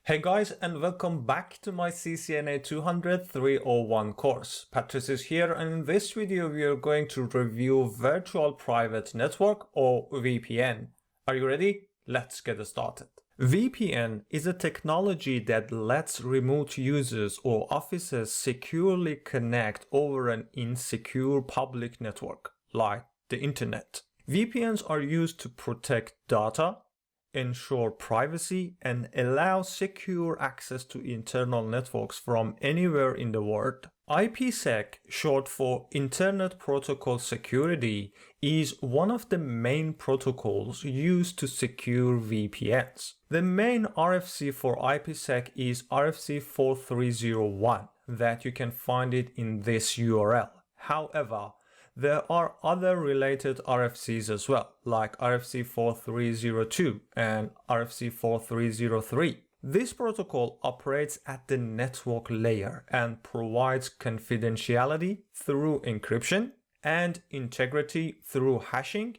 Hey guys, and welcome back to my CCNA 200-301 course. Patrice is here, and in this video we are going to review Virtual Private Network or VPN. Are you ready? Let's get started. VPN is a technology that lets remote users or offices securely connect over an insecure public network, like the internet. VPNs are used to protect data, ensure privacy, and allow secure access to internal networks from anywhere in the world. IPsec, short for Internet Protocol Security, is one of the main protocols used to secure VPNs. The main RFC for IPsec is RFC 4301, that you can find it in this URL. However, there are other related RFCs as well, like RFC 4302 and RFC 4303. This protocol operates at the network layer and provides confidentiality through encryption and integrity through hashing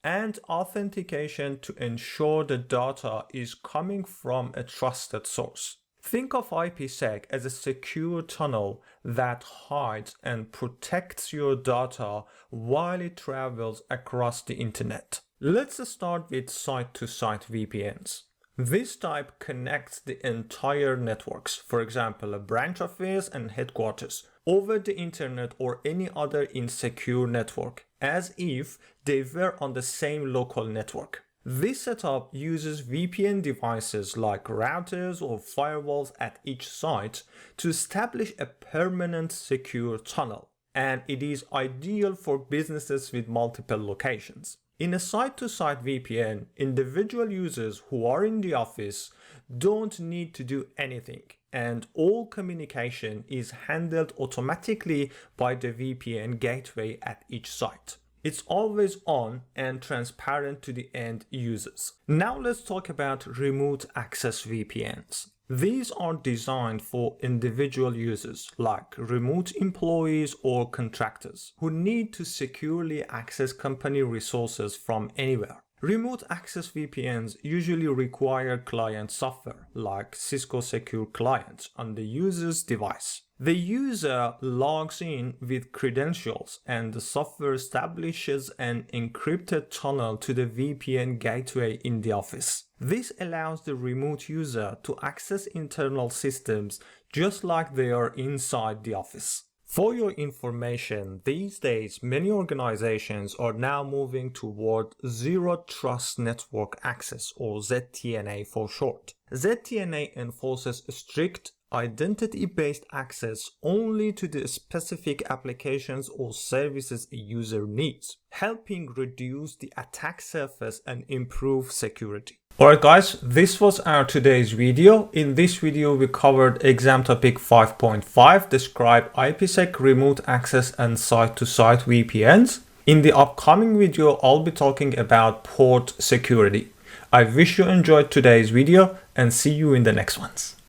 and authentication to ensure the data is coming from a trusted source. Think of IPsec as a secure tunnel that hides and protects your data while it travels across the internet. Let's start with site-to-site VPNs. This type connects the entire networks, for example, a branch office and headquarters, over the internet or any other insecure network, as if they were on the same local network. This setup uses VPN devices like routers or firewalls at each site to establish a permanent secure tunnel, and it is ideal for businesses with multiple locations. In a site-to-site VPN, individual users who are in the office don't need to do anything, and all communication is handled automatically by the VPN gateway at each site. It's always on and transparent to the end users. Now let's talk about remote access VPNs. These are designed for individual users like remote employees or contractors who need to securely access company resources from anywhere. Remote access VPNs usually require client software like Cisco Secure Client on the user's device. The user logs in with credentials and the software establishes an encrypted tunnel to the VPN gateway in the office. This allows the remote user to access internal systems just like they are inside the office. For your information, these days many organizations are now moving toward Zero Trust Network Access, or ZTNA for short. ZTNA enforces strict identity-based access only to the specific applications or services a user needs, helping reduce the attack surface and improve security. Alright guys, this was our today's video. In this video we covered exam topic 5.5, describe IPsec remote access and site-to-site VPNs. In the upcoming video I'll be talking about port security. I wish you enjoyed today's video and see you in the next ones.